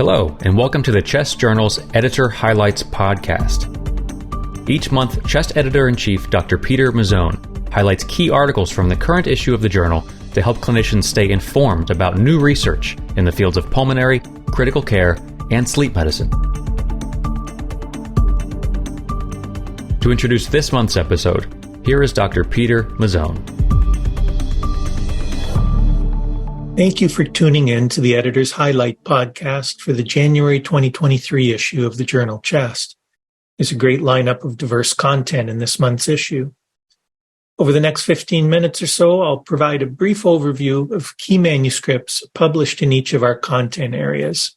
Hello, and welcome to the Chest Journal's Editor Highlights podcast. Each month, Chest Editor-in-Chief Dr. Peter Mazzone highlights key articles from the current issue of the journal to help clinicians stay informed about new research in the fields of pulmonary, critical care, and sleep medicine. To introduce this month's episode, here is Dr. Peter Mazzone. Thank you for tuning in to the Editor's Highlight podcast for the January 2023 issue of the journal Chest. There's a great lineup of diverse content in this month's issue. Over the next 15 minutes or so, I'll provide a brief overview of key manuscripts published in each of our content areas,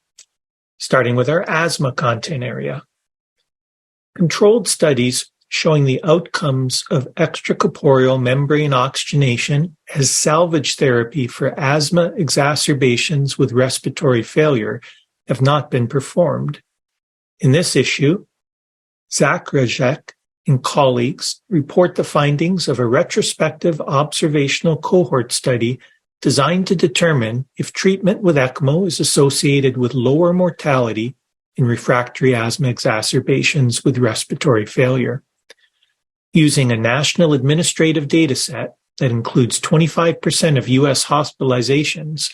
starting with our asthma content area. Controlled studies showing the outcomes of extracorporeal membrane oxygenation as salvage therapy for asthma exacerbations with respiratory failure have not been performed. In this issue, Zakrajek and colleagues report the findings of a retrospective observational cohort study designed to determine if treatment with ECMO is associated with lower mortality in refractory asthma exacerbations with respiratory failure. Using a national administrative data set that includes 25% of U.S. hospitalizations,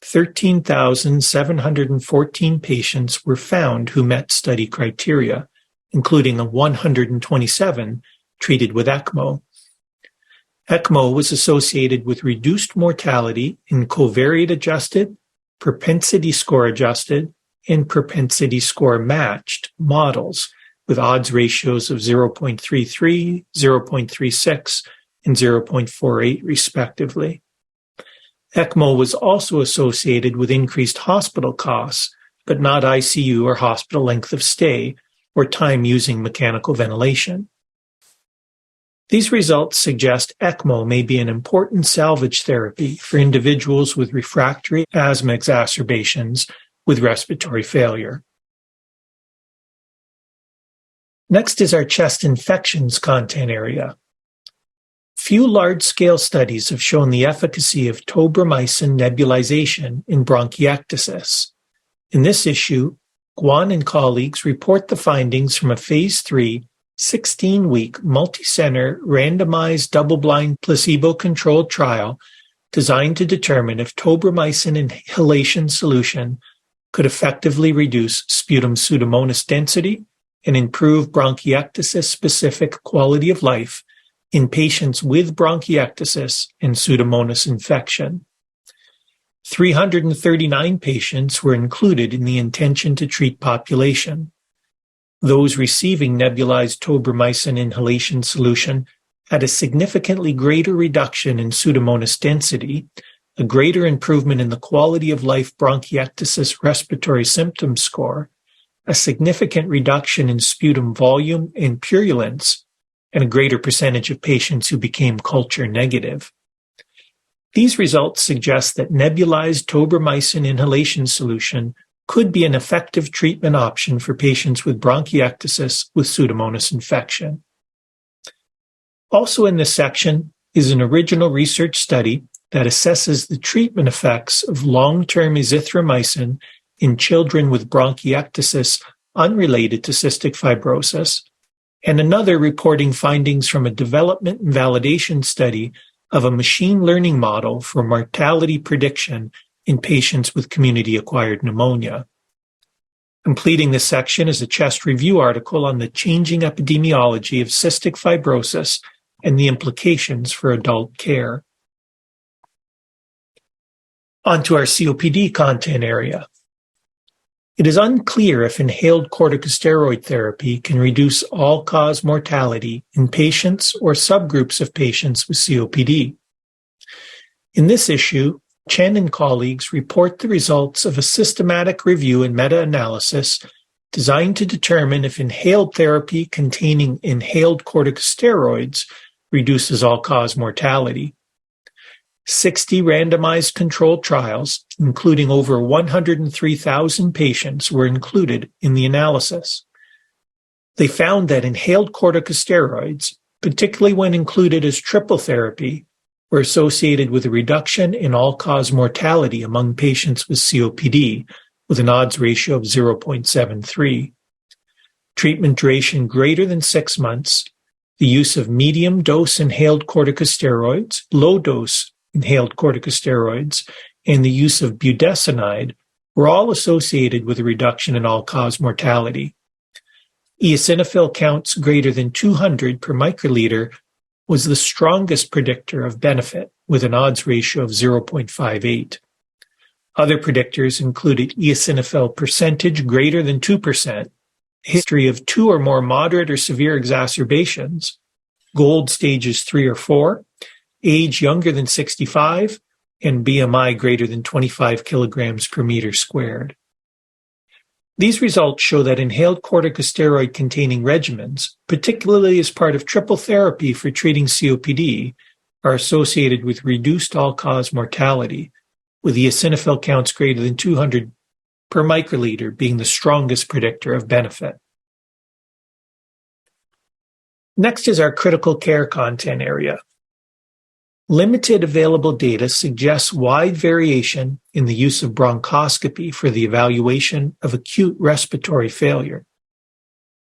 13,714 patients were found who met study criteria, including 127 treated with ECMO. ECMO was associated with reduced mortality in covariate-adjusted, propensity score-adjusted, and propensity score-matched models, with odds ratios of 0.33, 0.36, and 0.48 respectively. ECMO was also associated with increased hospital costs, but not ICU or hospital length of stay or time using mechanical ventilation. These results suggest ECMO may be an important salvage therapy for individuals with refractory asthma exacerbations with respiratory failure. Next is our chest infections content area. Few large-scale studies have shown the efficacy of tobramycin nebulization in bronchiectasis. In this issue, Guan and colleagues report the findings from a Phase 3, 16-week, multi-center, randomized, double-blind, placebo-controlled trial designed to determine if tobramycin inhalation solution could effectively reduce sputum Pseudomonas density and improve bronchiectasis-specific quality of life in patients with bronchiectasis and Pseudomonas infection. 339 patients were included in the intention-to-treat population. Those receiving nebulized tobramycin inhalation solution had a significantly greater reduction in Pseudomonas density, a greater improvement in the quality of life bronchiectasis respiratory symptom score, a significant reduction in sputum volume and purulence, and a greater percentage of patients who became culture negative. These results suggest that nebulized tobramycin inhalation solution could be an effective treatment option for patients with bronchiectasis with Pseudomonas infection. Also in this section is an original research study that assesses the treatment effects of long-term azithromycin in children with bronchiectasis unrelated to cystic fibrosis, and another reporting findings from a development and validation study of a machine learning model for mortality prediction in patients with community-acquired pneumonia. Completing this section is a Chest Review article on the changing epidemiology of cystic fibrosis and the implications for adult care. On to our COPD content area. It is unclear if inhaled corticosteroid therapy can reduce all-cause mortality in patients or subgroups of patients with COPD. In this issue, Chen and colleagues report the results of a systematic review and meta-analysis designed to determine if inhaled therapy containing inhaled corticosteroids reduces all-cause mortality. 60 randomized controlled trials, including over 103,000 patients, were included in the analysis. They found that inhaled corticosteroids, particularly when included as triple therapy, were associated with a reduction in all-cause mortality among patients with COPD with an odds ratio of 0.73. Treatment duration greater than 6 months, the use of medium-dose inhaled corticosteroids, low-dose inhaled corticosteroids, and the use of budesonide were all associated with a reduction in all-cause mortality. Eosinophil counts greater than 200 per microliter was the strongest predictor of benefit, with an odds ratio of 0.58. Other predictors included eosinophil percentage greater than 2%, history of 2 or more moderate or severe exacerbations, GOLD stages 3 or 4, age younger than 65, and BMI greater than 25 kilograms per meter squared. These results show that inhaled corticosteroid-containing regimens, particularly as part of triple therapy for treating COPD, are associated with reduced all-cause mortality, with eosinophil counts greater than 200 per microliter being the strongest predictor of benefit. Next is our critical care content area. Limited available data suggests wide variation in the use of bronchoscopy for the evaluation of acute respiratory failure.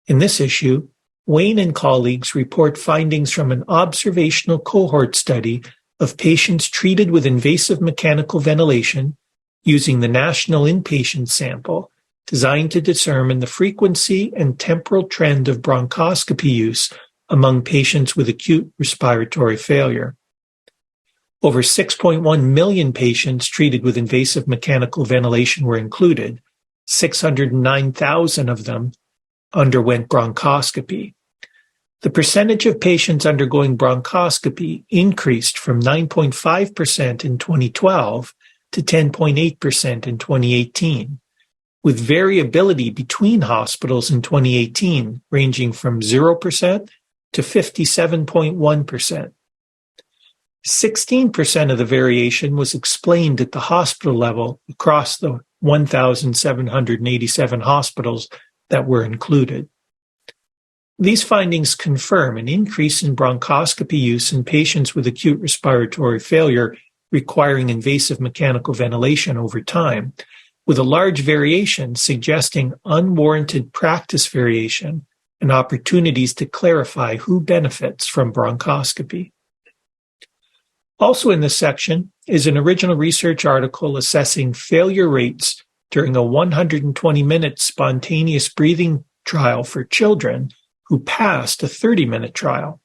In this issue, Wayne and colleagues report findings from an observational cohort study of patients treated with invasive mechanical ventilation using the National Inpatient Sample, designed to determine the frequency and temporal trend of bronchoscopy use among patients with acute respiratory failure. Over 6.1 million patients treated with invasive mechanical ventilation were included. 609,000 of them underwent bronchoscopy. The percentage of patients undergoing bronchoscopy increased from 9.5% in 2012 to 10.8% in 2018, with variability between hospitals in 2018 ranging from 0% to 57.1%. 16% of the variation was explained at the hospital level across the 1,787 hospitals that were included. These findings confirm an increase in bronchoscopy use in patients with acute respiratory failure requiring invasive mechanical ventilation over time, with a large variation suggesting unwarranted practice variation and opportunities to clarify who benefits from bronchoscopy. Also in this section is an original research article assessing failure rates during a 120-minute spontaneous breathing trial for children who passed a 30-minute trial.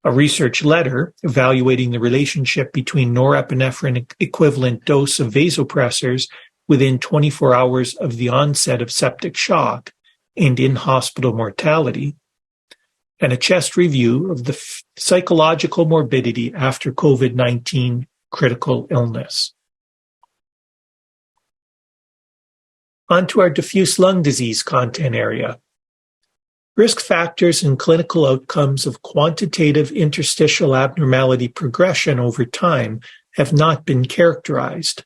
A research letter evaluating the relationship between norepinephrine equivalent dose of vasopressors within 24 hours of the onset of septic shock and in-hospital mortality, and a chest review of the psychological morbidity after COVID-19 critical illness. On to our diffuse lung disease content area. Risk factors and clinical outcomes of quantitative interstitial abnormality progression over time have not been characterized.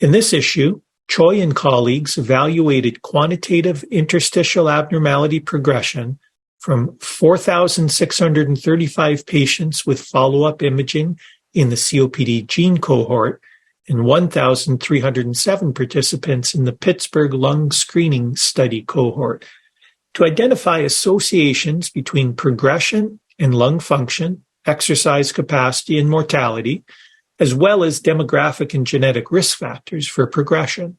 In this issue, Choi and colleagues evaluated quantitative interstitial abnormality progression from 4,635 patients with follow-up imaging in the COPD gene cohort and 1,307 participants in the Pittsburgh Lung Screening Study cohort to identify associations between progression and lung function, exercise capacity, and mortality, as well as demographic and genetic risk factors for progression.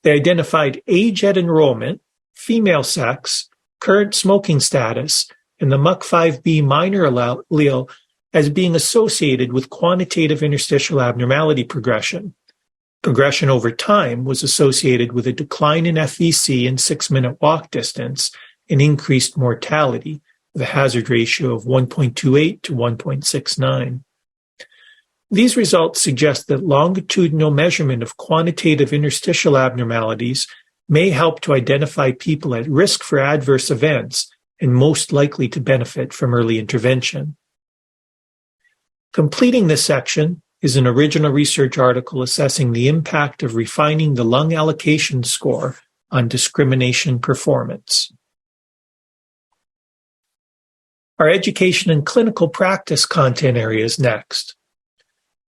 They identified age at enrollment, female sex, current smoking status, and the MUC5B minor allele as being associated with quantitative interstitial abnormality progression. Progression over time was associated with a decline in FVC and 6-minute walk distance and increased mortality with a hazard ratio of 1.28 to 1.69. These results suggest that longitudinal measurement of quantitative interstitial abnormalities may help to identify people at risk for adverse events and most likely to benefit from early intervention. Completing this section is an original research article assessing the impact of refining the lung allocation score on discrimination performance. Our education and clinical practice content area is next.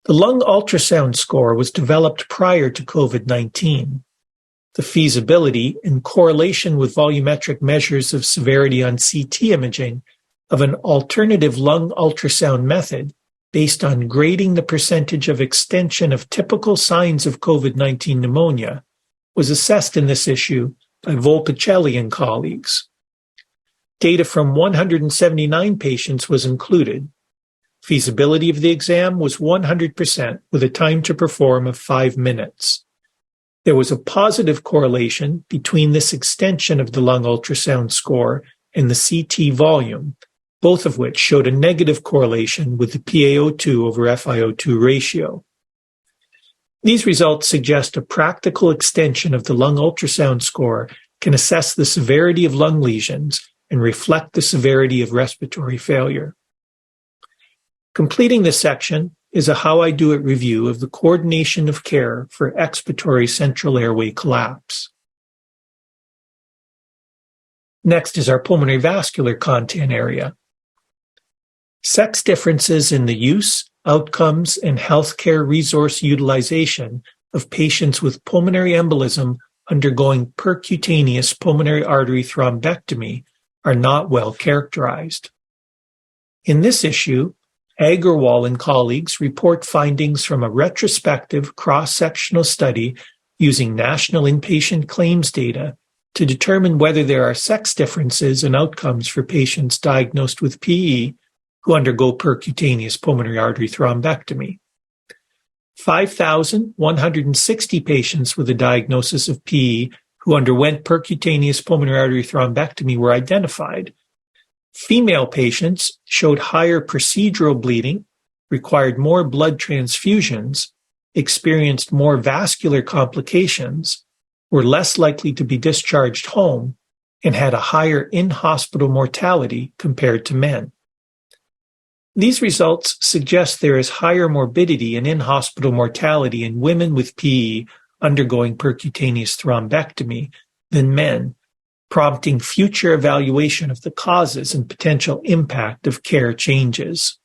The lung ultrasound score was developed prior to COVID-19. The feasibility, in correlation with volumetric measures of severity on CT imaging, of an alternative lung ultrasound method based on grading the percentage of extension of typical signs of COVID-19 pneumonia, was assessed in this issue by Volpicelli and colleagues. Data from 179 patients was included. Feasibility of the exam was 100% with a time to perform of 5 minutes. There was a positive correlation between this extension of the lung ultrasound score and the CT volume, both of which showed a negative correlation with the PaO2 over FiO2 ratio. These results suggest a practical extension of the lung ultrasound score can assess the severity of lung lesions and reflect the severity of respiratory failure. Completing this section is a How I Do It review of the coordination of care for expiratory central airway collapse. Next is our pulmonary vascular content area. Sex differences in the use, outcomes, and healthcare resource utilization of patients with pulmonary embolism undergoing percutaneous pulmonary artery thrombectomy are not well characterized. In this issue, Agarwal and colleagues report findings from a retrospective cross-sectional study using national inpatient claims data to determine whether there are sex differences in outcomes for patients diagnosed with PE who undergo percutaneous pulmonary artery thrombectomy. 5,160 patients with a diagnosis of PE who underwent percutaneous pulmonary artery thrombectomy were identified. Female patients showed higher procedural bleeding, required more blood transfusions, experienced more vascular complications, were less likely to be discharged home, and had a higher in-hospital mortality compared to men. These results suggest there is higher morbidity and in-hospital mortality in women with PE undergoing percutaneous thrombectomy than men, prompting future evaluation of the causes and potential impact of care changes.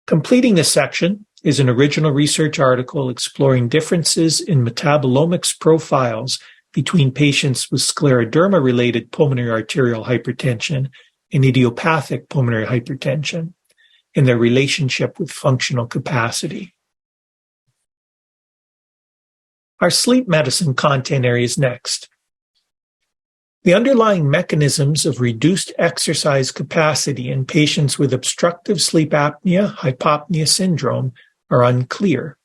Completing this section is an original research article exploring differences in metabolomics profiles between patients with scleroderma-related pulmonary arterial hypertension and idiopathic pulmonary hypertension and their relationship with functional capacity. Our sleep medicine content area is next. The underlying mechanisms of reduced exercise capacity in patients with obstructive sleep apnea-hypopnea syndrome are unclear.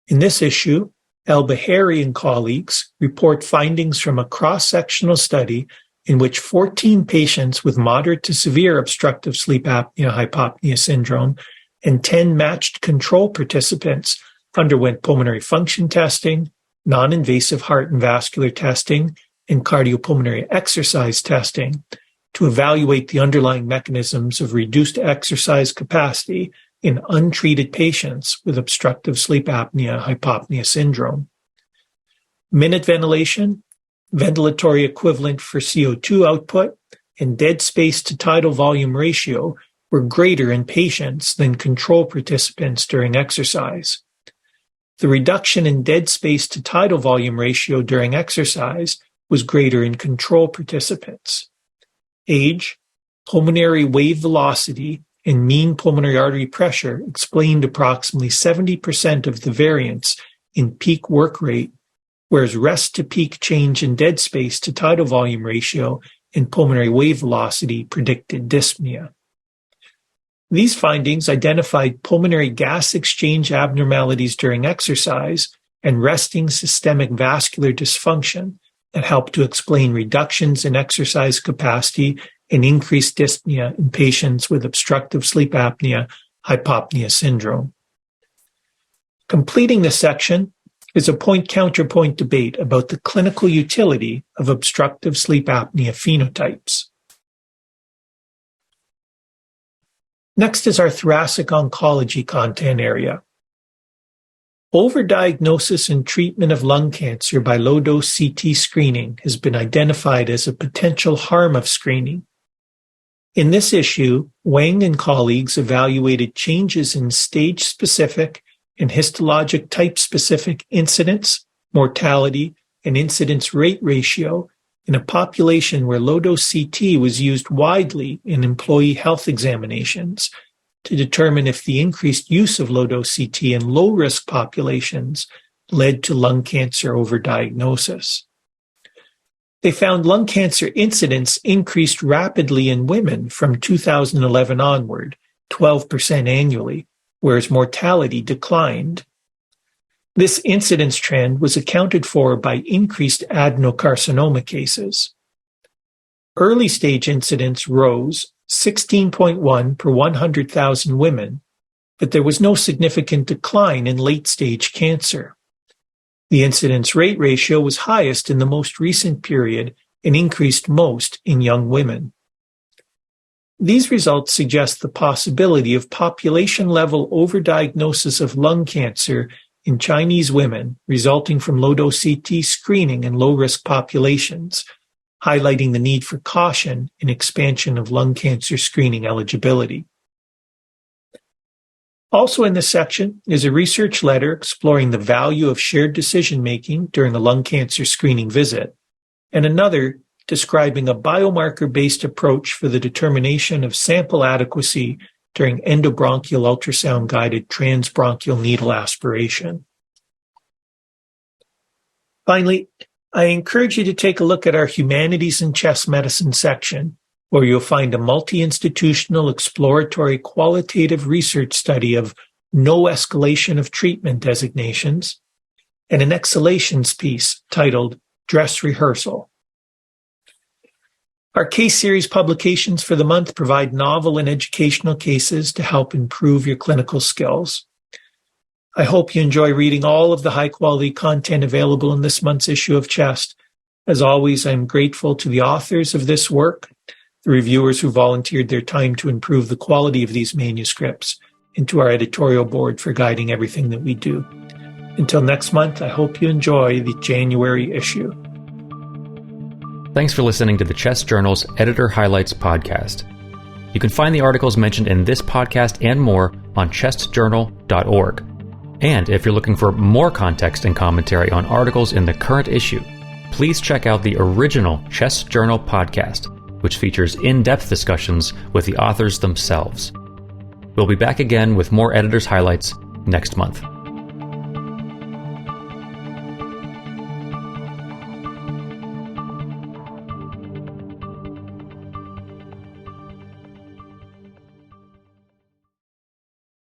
In this issue, El-Bahari and colleagues report findings from a cross-sectional study in which 14 patients with moderate to severe obstructive sleep apnea-hypopnea syndrome and 10 matched control participants underwent pulmonary function testing, non-invasive heart and vascular testing, and cardiopulmonary exercise testing to evaluate the underlying mechanisms of reduced exercise capacity in untreated patients with obstructive sleep apnea-hypopnea syndrome. Minute ventilation, ventilatory equivalent for CO2 output, and dead space to tidal volume ratio were greater in patients than control participants during exercise. The reduction in dead space to tidal volume ratio during exercise was greater in control participants. Age, pulmonary wave velocity, and mean pulmonary artery pressure explained approximately 70% of the variance in peak work rate, whereas rest to peak change in dead space to tidal volume ratio and pulmonary wave velocity predicted dyspnea. These findings identified pulmonary gas exchange abnormalities during exercise and resting systemic vascular dysfunction that helped to explain reductions in exercise capacity and increased dyspnea in patients with obstructive sleep apnea-hypopnea syndrome. Completing this section is a point-counterpoint debate about the clinical utility of obstructive sleep apnea phenotypes. Next is our thoracic oncology content area. Overdiagnosis and treatment of lung cancer by low-dose CT screening has been identified as a potential harm of screening. In this issue, Wang and colleagues evaluated changes in stage-specific and histologic type-specific incidence, mortality, and incidence rate ratio in a population where low-dose CT was used widely in employee health examinations to determine if the increased use of low-dose CT in low-risk populations led to lung cancer overdiagnosis. They found lung cancer incidence increased rapidly in women from 2011 onward, 12% annually, whereas mortality declined. This incidence trend was accounted for by increased adenocarcinoma cases. Early-stage incidence rose 16.1 per 100,000 women, but there was no significant decline in late-stage cancer. The incidence rate ratio was highest in the most recent period and increased most in young women. These results suggest the possibility of population-level overdiagnosis of lung cancer in Chinese women resulting from low-dose CT screening in low-risk populations, highlighting the need for caution in expansion of lung cancer screening eligibility. Also in this section is a research letter exploring the value of shared decision-making during a lung cancer screening visit, and another describing a biomarker-based approach for the determination of sample adequacy during endobronchial ultrasound-guided transbronchial needle aspiration. Finally, I encourage you to take a look at our Humanities and Chest Medicine section, where you'll find a multi-institutional exploratory qualitative research study of no escalation of treatment designations, and an exhalations piece titled Dress Rehearsal. Our case series publications for the month provide novel and educational cases to help improve your clinical skills. I hope you enjoy reading all of the high-quality content available in this month's issue of Chest. As always, I'm grateful to the authors of this work, the reviewers who volunteered their time to improve the quality of these manuscripts, and to our editorial board for guiding everything that we do. Until next month, I hope you enjoy the January issue. Thanks for listening to the Chest Journal's Editor Highlights podcast. You can find the articles mentioned in this podcast and more on chestjournal.org. And if you're looking for more context and commentary on articles in the current issue, please check out the original Chest Journal podcast, which features in-depth discussions with the authors themselves. We'll be back again with more Editor's Highlights next month.